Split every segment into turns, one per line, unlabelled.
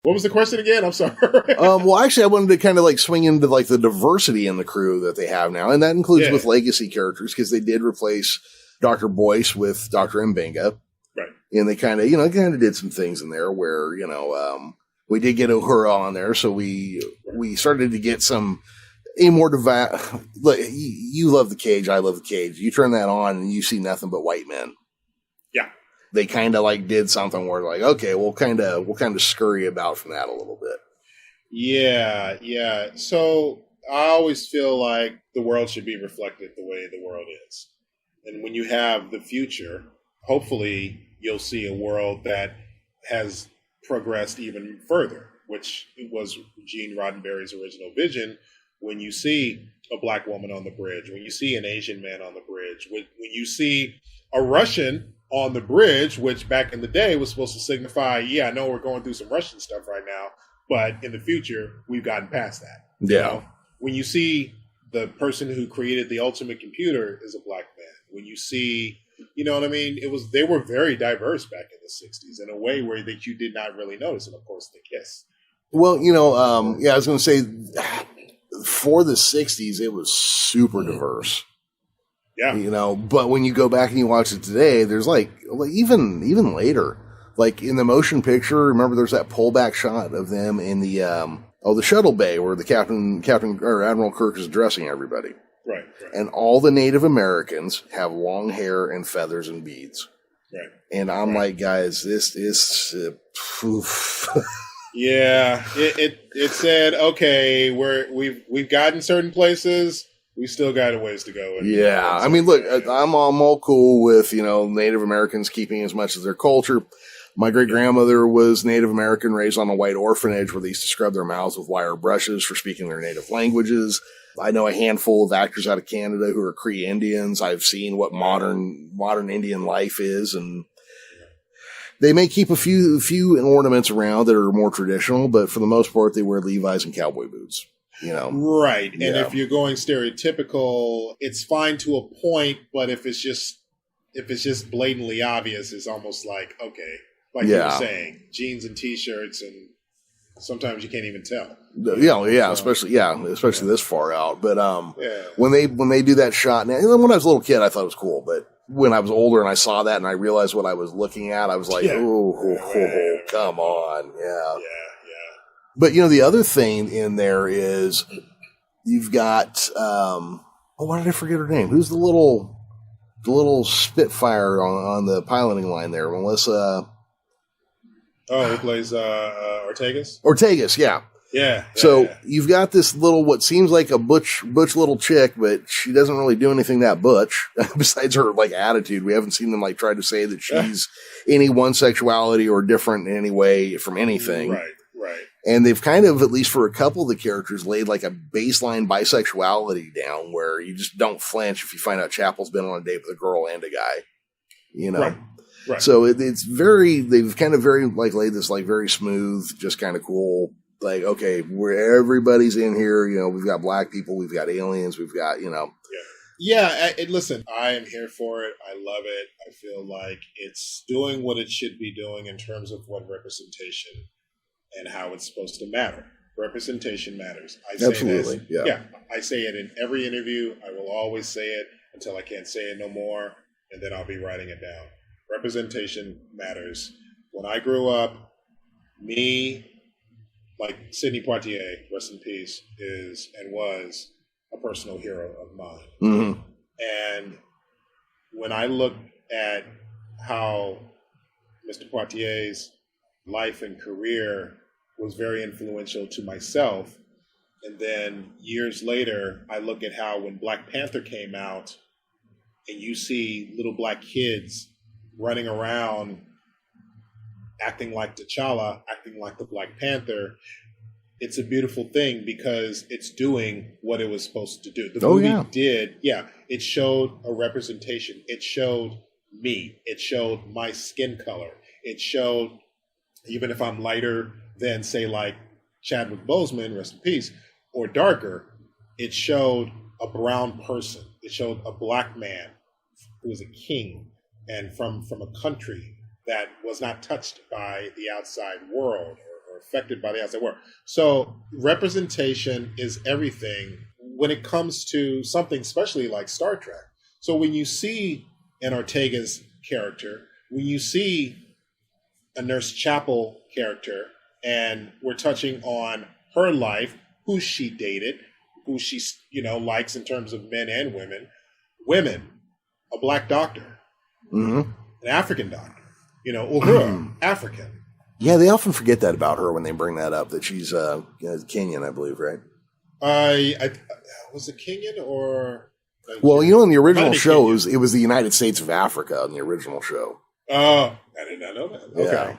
What was the question again? I'm sorry.
Well, actually, I wanted to kind of like swing into like the diversity in the crew that they have now, and that includes with legacy characters because they did replace Dr. Boyce with Dr. Mbenga.
Right.
And they kind of did some things in there where, we did get Uhura on there. So we started to get a more like, you love the Cage. I love the Cage. You turn that on and you see nothing but white men.
Yeah.
They kind of like did something where like, okay, we'll kind of scurry about from that a little bit.
Yeah. Yeah. So I always feel like the world should be reflected the way the world is. And when you have the future, hopefully you'll see a world that has progressed even further, which was Gene Roddenberry's original vision. When you see a black woman on the bridge, when you see an Asian man on the bridge, when you see a Russian on the bridge, which back in the day was supposed to signify, I know we're going through some Russian stuff right now, but in the future, we've gotten past that.
Yeah.
When you see the person who created the ultimate computer is a black man, when you see, you know what I mean? They were very diverse back in the 60s in a way where that you did not really notice. And of course, the kiss.
Well, I was going to say for the 60s, it was super diverse.
Yeah.
But when you go back and you watch it today, there's like even later, like in the motion picture, remember there's that pullback shot of them in the shuttle bay where the captain or Admiral Kirk is addressing everybody.
Right.
And all the Native Americans have long hair and feathers and beads.
Right.
And I'm like, guys, this is
Yeah, it said, okay, we've gotten certain places, we still got a ways to go.
Yeah, I mean, look, I'm all cool with Native Americans keeping as much of their culture. My great grandmother was Native American, raised on a white orphanage where they used to scrub their mouths with wire brushes for speaking their native languages. I know a handful of actors out of Canada who are Cree Indians. I've seen what modern Indian life is, and they may keep a few ornaments around that are more traditional, but for the most part, they wear Levi's and cowboy boots.
Right. And if you're going stereotypical, it's fine to a point, but if it's just blatantly obvious, it's almost like, okay, like you were saying, jeans and t-shirts, and sometimes you can't even tell.
Especially this far out. But when they do that shot, now when I was a little kid, I thought it was cool, but when I was older and I saw that and I realized what I was looking at, I was like, come on. Yeah. But, the other thing in there is you've got, why did I forget her name? Who's the little Spitfire on the piloting line there? Melissa.
Oh, who plays Ortegas?
Ortegas, yeah.
Yeah.
So you've got this little, what seems like a butch little chick, but she doesn't really do anything that butch besides her like attitude. We haven't seen them like try to say that she's any one sexuality or different in any way from anything.
Right.
And they've kind of, at least for a couple of the characters, laid like a baseline bisexuality down where you just don't flinch if you find out Chapel's been on a date with a girl and a guy,
Right.
So it's they've kind of very like laid this like very smooth, just kind of cool. Like, okay, where everybody's in here, we've got black people, we've got aliens, we've got,
Yeah, listen, I am here for it. I love it. I feel like it's doing what it should be doing in terms of what representation and how it's supposed to matter. Representation matters. I say
Absolutely,
this, I say it in every interview. I will always say it until I can't say it no more, and then I'll be writing it down. Representation matters. When I grew up, like Sidney Poitier, rest in peace, is and was a personal hero of mine.
Mm-hmm.
And when I look at how Mr. Poitier's life and career was very influential to myself, and then years later, I look at how when Black Panther came out, and you see little black kids running around acting like T'Challa, acting like the Black Panther, it's a beautiful thing because it's doing what it was supposed to do. The movie did, it showed a representation. It showed me. It showed my skin color. It showed, even if I'm lighter than, say, like Chadwick Boseman, rest in peace, or darker, it showed a brown person. It showed a black man who was a king and from a country that was not touched by the outside world or affected by the outside world. So representation is everything when it comes to something, especially like Star Trek. So when you see an Ortega's character, when you see a Nurse Chapel character, and we're touching on her life, who she dated, who she, likes in terms of men and women, a black doctor, an African doctor, Uhura, African.
Yeah, they often forget that about her when they bring that up, that she's Kenyan, I believe, right?
I was it Kenyan or?
Well, in the original show, it was the United States of Africa in the original show.
Oh, I did not know that. Okay.
Yeah.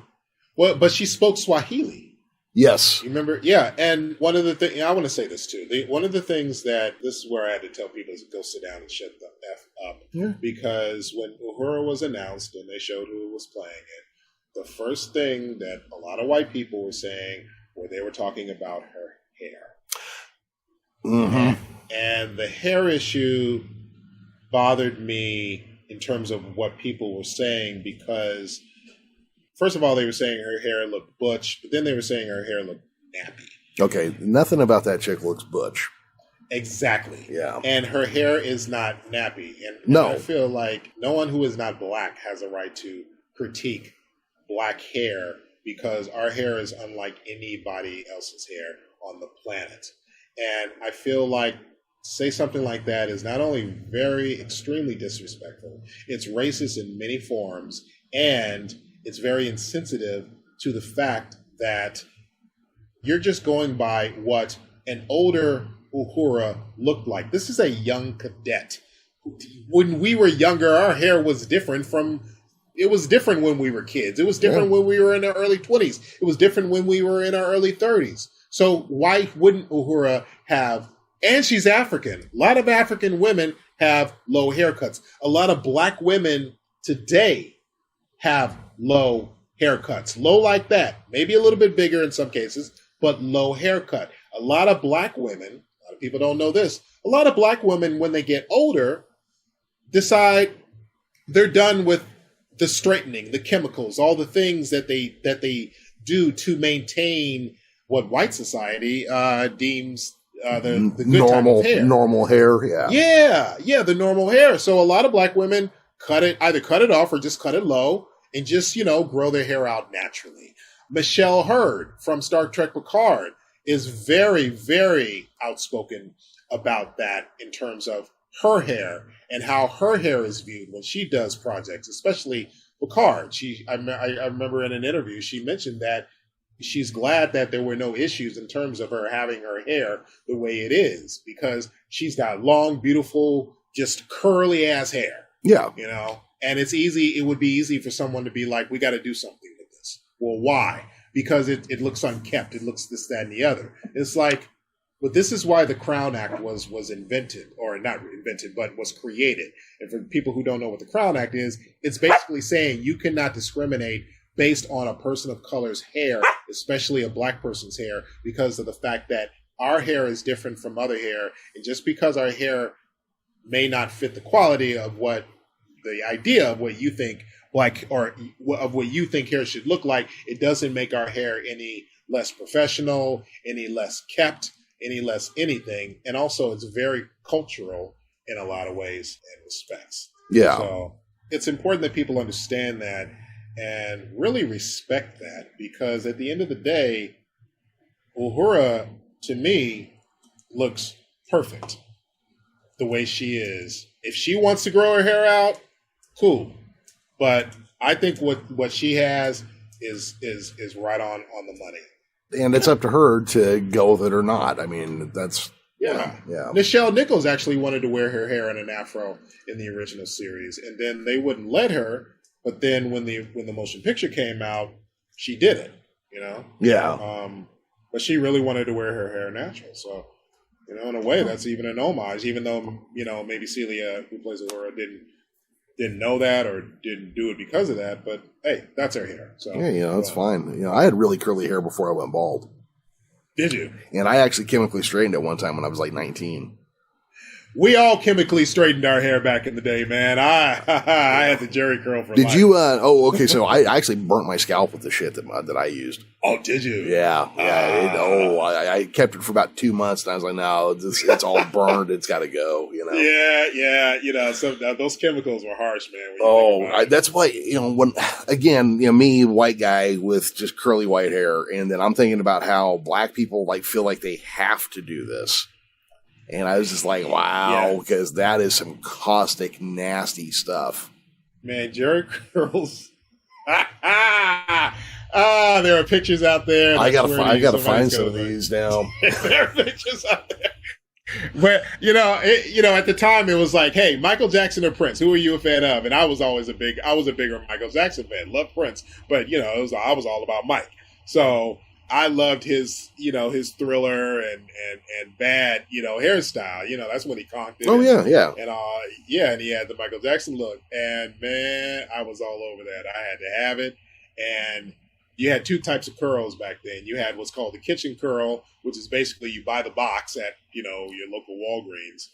Well, but she spoke Swahili.
Yes.
You remember? Yeah. And one of the things, I want to say this too. One of the things this is where I had to tell people is go sit down and shut the F up. Yeah. Because when Uhura was announced and they showed who was playing it, the first thing that a lot of white people were saying they were talking about her hair. Mm-hmm. And the hair issue bothered me in terms of what people were saying because, first of all, they were saying her hair looked butch, but then they were saying her hair looked nappy.
Okay, nothing about that chick looks butch.
Exactly.
Yeah.
And her hair is not nappy. And
no.
I feel like no one who is not black has a right to critique black hair because our hair is unlike anybody else's hair on the planet. And I feel like say something like that is not only very extremely disrespectful, it's racist in many forms, and it's very insensitive to the fact that you're just going by what an older Uhura looked like. This is a young cadet. When we were younger, our hair was different it was different when we were kids. It was different when we were in our early 20s. It was different when we were in our early 30s. So why wouldn't Uhura have, and she's African. A lot of African women have low haircuts. A lot of black women today have low haircuts. Low like that. Maybe a little bit bigger in some cases, but low haircut. A lot of black women, a lot of people don't know this, a lot of black women, when they get older, decide they're done with the straightening, the chemicals, all the things that they do to maintain what white society deems the good
normal
type of hair.
Normal hair,
yeah, the normal hair. So a lot of black women either cut it off or just cut it low and just grow their hair out naturally. Michelle Hurd from Star Trek Picard is very, very outspoken about that in terms of her hair and how her hair is viewed when she does projects, especially Picard. I remember in an interview she mentioned that she's glad that there were no issues in terms of her having her hair the way it is because she's got long, beautiful, just curly ass hair.
Yeah.
And it would be easy for someone to be like, we got to do something with this. Well, why? Because it looks unkempt. It looks this, that, and the other. It's like, but this is why the Crown Act was invented, or not invented, but was created. And for people who don't know what the Crown Act is, it's basically saying you cannot discriminate based on a person of color's hair, especially a black person's hair, because of the fact that our hair is different from other hair. And just because our hair may not fit the quality of what the idea of what you think of what you think hair should look like, it doesn't make our hair any less professional, any less kept, any less anything. And also it's very cultural in a lot of ways and respects.
Yeah.
So it's important that people understand that and really respect that, because at the end of the day, Uhura, to me, looks perfect the way she is. If she wants to grow her hair out, cool. But I think what she has is right on the money.
And it's up to her to go with it or not. I mean, that's...
Yeah.
Yeah.
Nichelle Nichols actually wanted to wear her hair in an afro in the original series, and then they wouldn't let her. But then when the motion picture came out, she did it,
Yeah.
But she really wanted to wear her hair natural. So, in a way, that's even an homage, even though, maybe Celia, who plays Aurora, didn't know that or didn't do it because of that. But, hey, that's her hair. So
yeah, that's fine. I had really curly hair before I went bald.
Did you?
And I actually chemically straightened it one time when I was like 19.
We all chemically straightened our hair back in the day, man. I had the Jerry curl for life.
Did you? Okay. So I actually burnt my scalp with the shit that I used.
Oh, did you?
Yeah. I kept it for about 2 months, and I was like, no, it's all burned. It's got to go. You know.
Yeah. You know, those chemicals were harsh, man.
That's why when again, me, white guy with just curly white hair, and then I'm thinking about how black people feel like they have to do this. And I was just like, wow, because that is some caustic, nasty stuff.
Man, Jerry curls. There are pictures out there.
I gotta find some of these now.
There are pictures out there. Where, at the time it was like, hey, Michael Jackson or Prince, who are you a fan of? And I was always a bigger Michael Jackson fan. Loved Prince. But, I was all about Mike. So I loved his Thriller and Bad, hairstyle. That's when he conked it.
Oh, yeah.
And he had the Michael Jackson look. And, man, I was all over that. I had to have it. And you had two types of curls back then. You had what's called the kitchen curl, which is basically you buy the box at, your local Walgreens.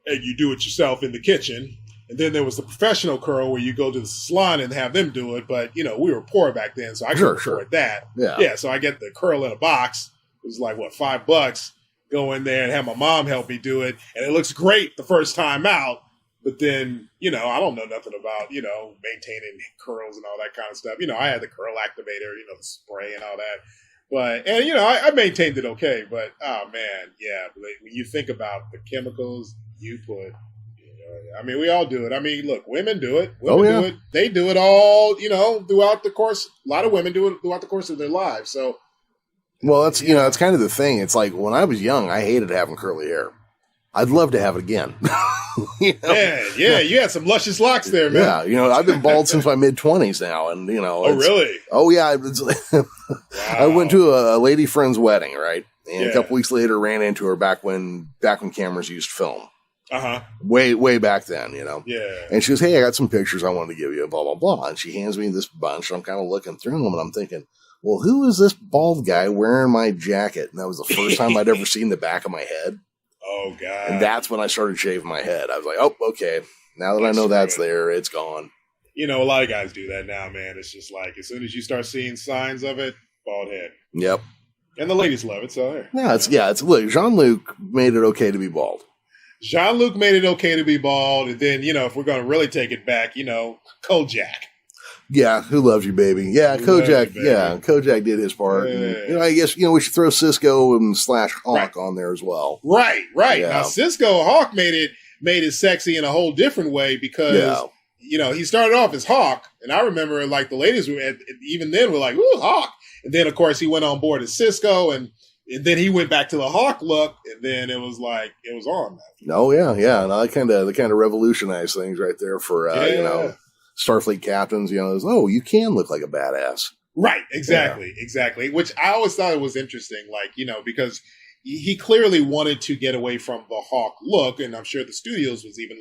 And you do it yourself in the kitchen. And then there was the professional curl where you go to the salon and have them do it. But, we were poor back then, so I couldn't afford that. Yeah, so I get the curl in a box. It was like, $5? Go in there and have my mom help me do it. And it looks great the first time out. But then, I don't know nothing about, maintaining curls and all that kind of stuff. I had the curl activator, the spray and all that. But, I maintained it okay. But, oh, man, yeah. When you think about the chemicals you put, we all do it. Look, women do it. Women do it. They do it all, throughout the course. A lot of women do it throughout the course of their lives. So,
well, that's, that's kind of the thing. It's like when I was young, I hated having curly hair. I'd love to have it again.
Yeah, you had some luscious locks there, man.
Yeah, I've been bald since my mid-20s now, and
Oh, really?
Oh, yeah.
Wow.
I went to a lady friend's wedding, right? And a couple weeks later, ran into her back when cameras used film.
Uh-huh.
Way back then,
Yeah.
And she goes, hey, I got some pictures I wanted to give you, blah, blah, blah. And she hands me this bunch, and I'm kind of looking through them, and I'm thinking, well, who is this bald guy wearing my jacket? And that was the first time I'd ever seen the back of my head.
Oh, God.
And that's when I started shaving my head. I was like, oh, okay. Now that I know that's there, it's gone.
A lot of guys do that now, man. It's just like, as soon as you start seeing signs of it, bald head.
Yep.
And the ladies love it, so
look, Jean-Luc made it okay to be bald.
Jean-Luc made it okay to be bald. And then, if we're going to really take it back, Kojak.
Yeah, Who Loves You, Baby? Yeah, Kojak. Yeah, Kojak did his part.
Yeah.
And, I guess we should throw Cisco and / Hawk on there as well.
Right.
Yeah.
Now Cisco Hawk made it sexy in a whole different way because he started off as Hawk, and I remember the ladies were even then were like, "Ooh, Hawk!" And then of course he went on board as Cisco, and then he went back to the Hawk look, and then it was like it was on.
Oh yeah. No, that kind of revolutionized things right there for Starfleet captains, you can look like a badass.
Right, exactly. Which I always thought it was interesting, because he clearly wanted to get away from the Hawk look, and I'm sure the studios was even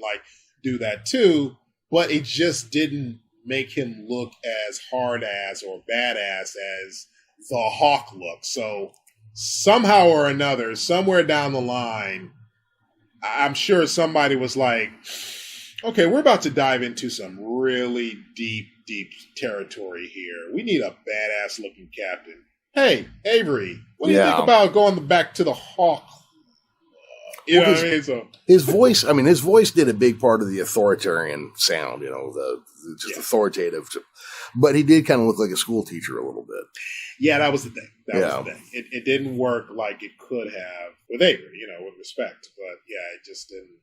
do that too, but it just didn't make him look as hard ass or badass as the Hawk look. So somehow or another, somewhere down the line, I'm sure somebody was like, okay, we're about to dive into some really deep territory here. We need a badass looking captain. Hey, Avery, what do you think about going back to the Hawk? What I mean? So
his voice did a big part of the authoritarian sound, the authoritative. But he did kind of look like a school teacher a little bit.
Yeah, that was the thing. That was the thing. It didn't work like it could have with Avery, with respect. But yeah, it just didn't.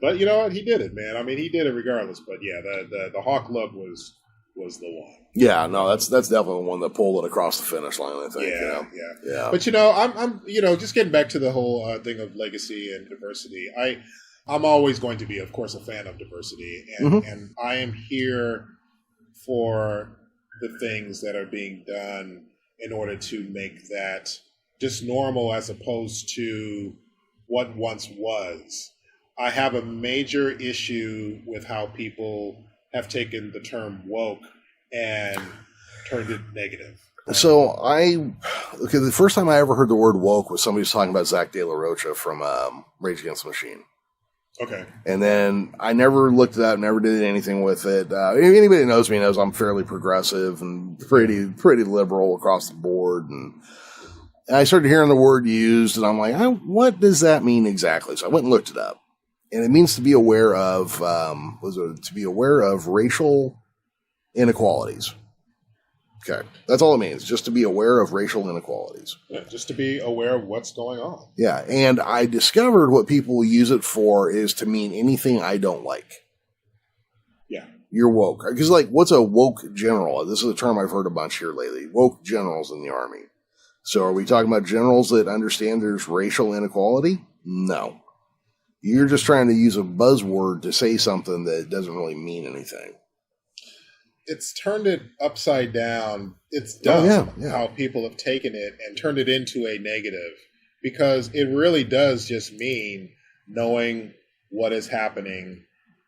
But you know what? He did it, man. He did it regardless. But yeah, the Hawk look was the one.
Yeah, no, that's definitely the one that pulled it across the finish line, I think. Yeah.
But I'm just getting back to the whole thing of legacy and diversity. I'm always going to be, of course, a fan of diversity, and I am here for the things that are being done in order to make that just normal as opposed to what once was. I have a major issue with how people have taken the term woke and turned it negative.
So the first time I ever heard the word woke was somebody was talking about Zach De La Rocha from Rage Against the Machine.
Okay.
And then I never looked it up, never did anything with it. Anybody that knows me knows I'm fairly progressive and pretty liberal across the board. And I started hearing the word used, and I'm like, what does that mean exactly? So I went and looked it up. And it means to be aware of, racial inequalities. Okay. That's all it means, just to be aware of racial inequalities.
Yeah, just to be aware of what's going on.
Yeah. And I discovered what people use it for is to mean anything I don't like.
Yeah.
You're woke. Because, like, what's a woke general? This is a term I've heard a bunch here lately. Woke generals in the Army. So are we talking about generals that understand there's racial inequality? No. You're just trying to use a buzzword to say something that doesn't really mean anything.
It's turned it upside down. It's dumb
yeah.
how people have taken it and turned it into a negative, because it really does just mean knowing what is happening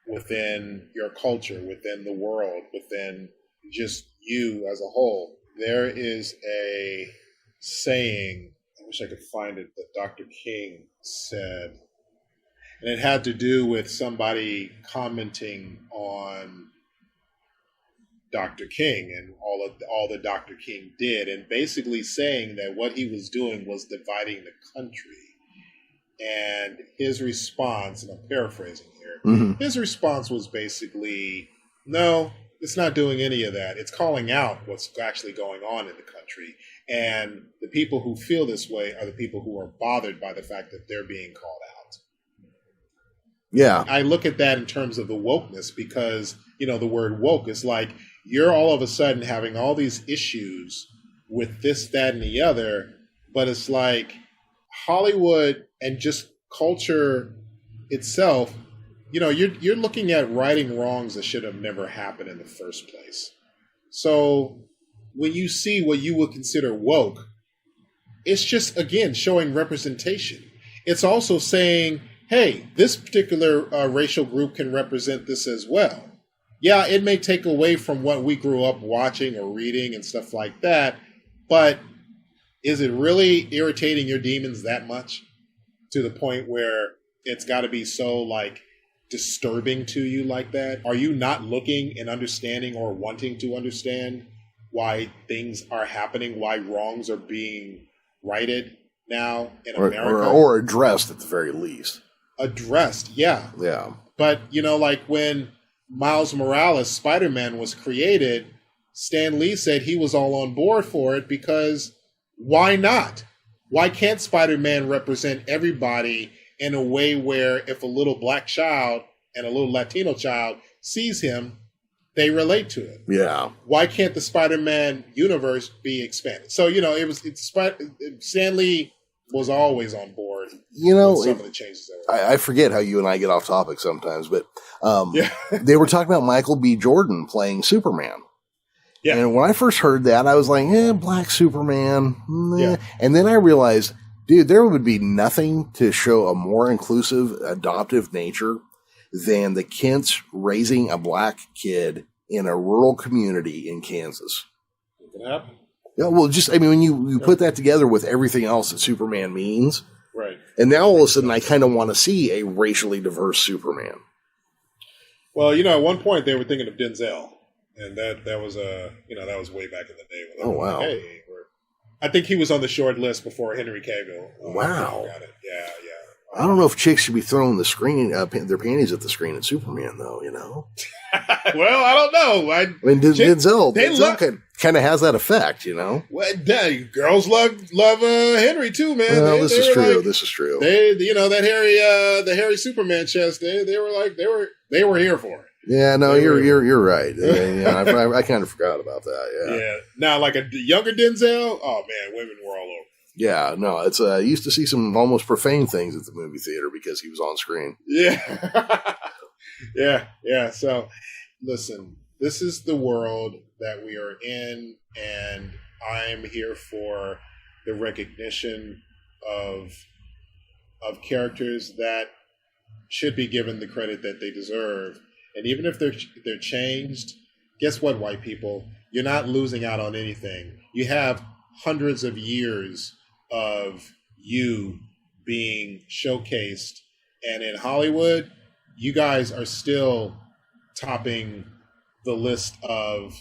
within your culture, within the world, within just you as a whole. There is a saying, I wish I could find it, that Dr. King said, and it had to do with somebody commenting on Dr. King and all that Dr. King did, and basically saying that what he was doing was dividing the country. And his response, and I'm paraphrasing here, his response was basically, no, it's not doing any of that. It's calling out what's actually going on in the country. And the people who feel this way are the people who are bothered by the fact that they're being called out.
Yeah.
I look at that in terms of the wokeness, because, the word woke is like, you're all of a sudden having all these issues with this, that, and the other, but it's like Hollywood and just culture itself, you're looking at righting wrongs that should have never happened in the first place. So when you see what you would consider woke, it's just, again, showing representation. It's also saying, hey, this particular racial group can represent this as well. Yeah, it may take away from what we grew up watching or reading and stuff like that, but is it really irritating your demons that much to the point where it's got to be so, like, disturbing to you like that? Are you not looking and understanding or wanting to understand why things are happening, why wrongs are being righted now in America?
Or addressed at the very least.
Addressed, yeah.
Yeah.
But, like when Miles Morales, Spider-Man, was created, Stan Lee said he was all on board for it, because why not? Why can't Spider-Man represent everybody in a way where if a little black child and a little Latino child sees him, they relate to it?
Yeah.
Why can't the Spider-Man universe be expanded? So, Stan Lee was always on board with some of the changes that were.
I forget how you and I get off topic sometimes, but they were talking about Michael B. Jordan playing Superman. Yeah. And when I first heard that, I was like, black Superman. Yeah. And then I realized, dude, there would be nothing to show a more inclusive, adoptive nature than the Kents raising a black kid in a rural community in Kansas.
It can happen.
Yeah, well, when you put that together with everything else that Superman means,
right? And
now all of a sudden I kind of want to see a racially diverse Superman.
Well, at one point they were thinking of Denzel, and that was that was way back in the day. When
wow!
Like, hey, I think he was on the short list before Henry Cavill.
Wow!
Got it. Yeah.
I don't know if chicks should be throwing their panties at the screen at Superman, though.
Well, I don't know.
Denzel kind of has that effect,
Well, girls love Henry too, man.
Well, this is true. This is true.
They, the hairy Superman chest. They were here for it.
Yeah, no, you're right. I kind of forgot about that.
Yeah. Now, like a younger Denzel, oh man, women were all over.
Yeah, no, it's I used to see some almost profane things at the movie theater because he was on screen.
Yeah. Yeah. So, listen, this is the world that we are in, and I'm here for the recognition of characters that should be given the credit that they deserve. And even if they're changed, guess what, white people? You're not losing out on anything. You have hundreds of years of you being showcased. And in Hollywood, you guys are still topping the list of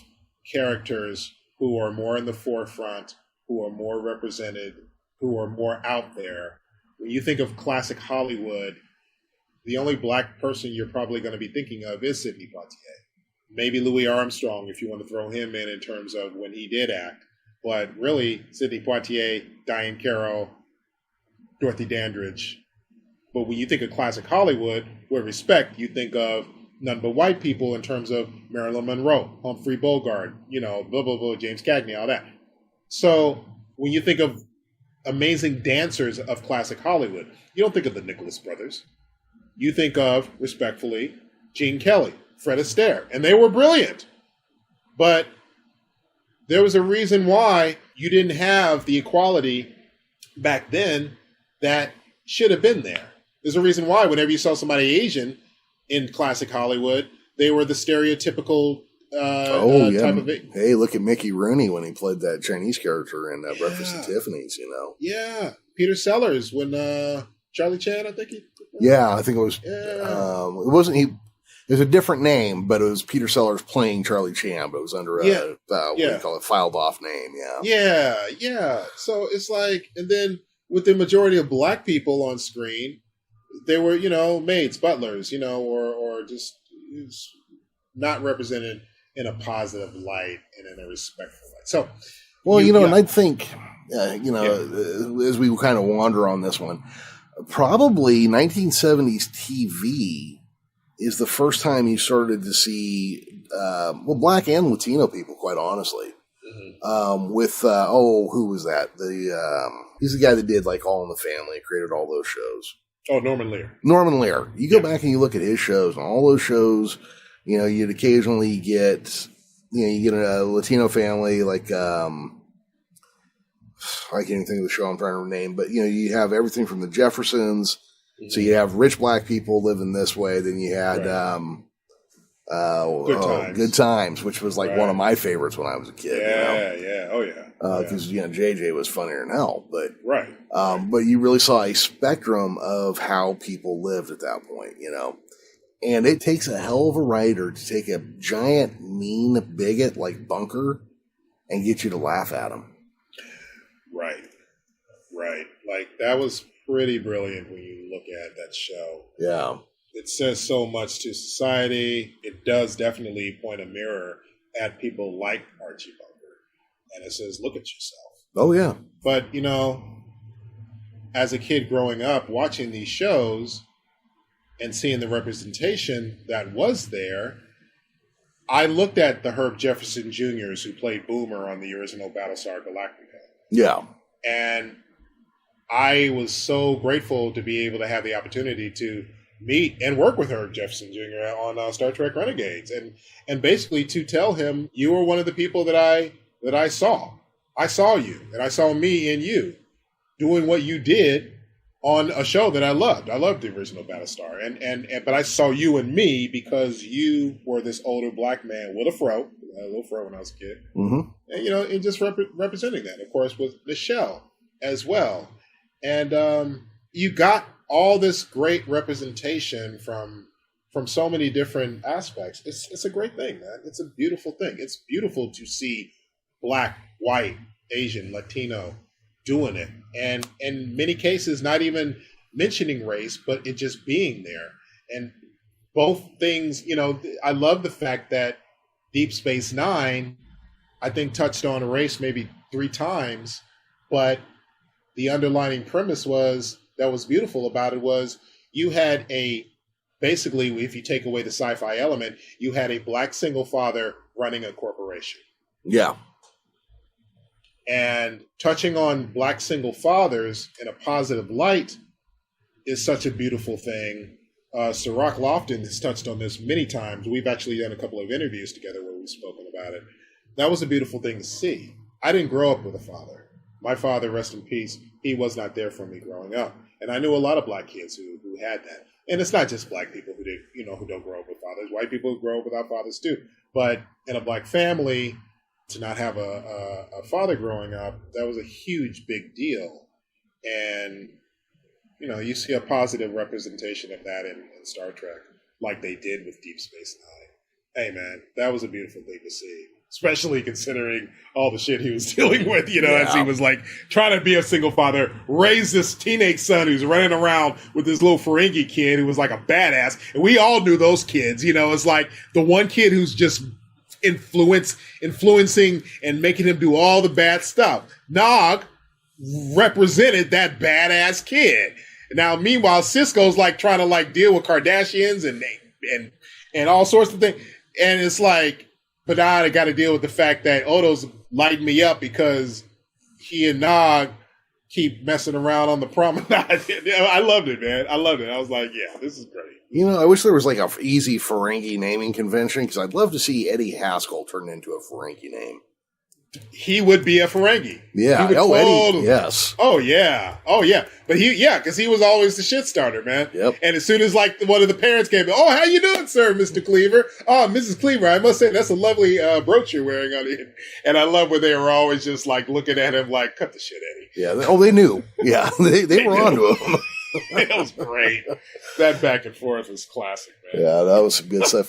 characters who are more in the forefront, who are more represented, who are more out there. When you think of classic Hollywood, the only black person you're probably going to be thinking of is Sidney Poitier. Maybe Louis Armstrong, if you want to throw him in terms of when he did act. But really, Sidney Poitier, Diane Carroll, Dorothy Dandridge. But when you think of classic Hollywood, with respect, you think of none but white people in terms of Marilyn Monroe, Humphrey Bogart, blah, blah, blah, James Cagney, all that. So when you think of amazing dancers of classic Hollywood, you don't think of the Nicholas brothers. You think of, respectfully, Gene Kelly, Fred Astaire, and they were brilliant. But there was a reason why you didn't have the equality back then that should have been there. There's a reason why whenever you saw somebody Asian in classic Hollywood, they were the stereotypical type of it.
Hey, look at Mickey Rooney when he played that Chinese character in Breakfast at Tiffany's,
Yeah. Peter Sellers when Charlie Chan, I think
Yeah, I think it was. Yeah. It wasn't he. There's a different name, but it was Peter Sellers playing Charlie Chan, but it was under a what do you call it, filed off name.
Yeah. So it's like, and then with the majority of black people on screen, they were, maids, butlers, or just not represented in a positive light and in a respectful light. So,
and I think, as we kind of wander on this one, probably 1970s TV is the first time you started to see, black and Latino people, quite honestly. Mm-hmm. Who was that? He's the guy that did like All in the Family, created all those shows.
Oh, Norman Lear.
You go back and you look at his shows, and all those shows, you'd occasionally get, you get a Latino family, like, I can't even think of the show I'm trying to name, but, you have everything from the Jeffersons. Mm-hmm. So you have rich black people living this way. Then you had, Good Times, which was like one of my favorites when I was a kid. Because JJ was funnier than hell, but but you really saw a spectrum of how people lived at that point, and it takes a hell of a writer to take a giant mean bigot like Bunker and get you to laugh at him. Right.
Like that was pretty brilliant when you look at that show.
Yeah.
It says so much to society. It does definitely point a mirror at people like Archie Bunker. And it says, look at yourself.
Oh, yeah.
But, as a kid growing up, watching these shows and seeing the representation that was there, I looked at the Herb Jefferson Jr.'s who played Boomer on the original Battlestar Galactica.
Yeah.
And I was so grateful to be able to have the opportunity to meet and work with Herb Jefferson Jr. on Star Trek Renegades, and basically to tell him, you were one of the people that I saw. I saw you, and I saw me in you doing what you did on a show that I loved. I loved the original Battlestar, but I saw you and me because you were this older black man with a fro. I had a little fro when I was a kid,
mm-hmm.
And and just representing that, of course, with Michelle as well, and you got all this great representation from so many different aspects. It's a great thing, man. It's a beautiful thing. It's beautiful to see black, white, Asian, Latino doing it. And in many cases, not even mentioning race, but it just being there. And both things, I love the fact that Deep Space Nine, I think, touched on race maybe 3 times, but the underlying premise that was beautiful about it was you had basically, if you take away the sci-fi element, you had a black single father running a corporation.
Yeah.
And touching on black single fathers in a positive light is such a beautiful thing. Sirach Lofton has touched on this many times. We've actually done a couple of interviews together where we've spoken about it. That was a beautiful thing to see. I didn't grow up with a father. My father, rest in peace, he was not there for me growing up. And I knew a lot of black kids who had that. And it's not just black people who don't grow up with fathers. White people who grow up without fathers too. But in a black family, to not have a father growing up, that was a huge, big deal. And, you see a positive representation of that in Star Trek. like they did with Deep Space Nine. Hey, man, that was a beautiful thing to see. Especially considering all the shit he was dealing with, as he was like trying to be a single father, raise this teenage son who's running around with this little Ferengi kid who was like a badass. And we all knew those kids, it's like the one kid who's just influencing and making him do all the bad stuff. Nog represented that badass kid. Now, meanwhile, Cisco's like trying to like deal with Kardashians and all sorts of things. And it's like, but now I got to deal with the fact that Odo's lighting me up because he and Nog keep messing around on the promenade. I loved it, man. I loved it. I was like, yeah, this is great.
I wish there was like a easy Ferengi naming convention because I'd love to see Eddie Haskell turn into a Ferengi name.
He would be a Ferengi.
Yeah. Eddie, yes.
Oh, yeah. But because he was always the shit starter, man.
Yep.
And as soon as like one of the parents came, oh, how you doing, sir, Mr. Cleaver? Oh, Mrs. Cleaver, I must say that's a lovely brooch you're wearing on it. And I love when they were always just like looking at him like, cut the shit, Eddie.
Yeah. They knew. Yeah. They were onto him.
That was great. That back and forth was classic, man.
Yeah, that was some good stuff.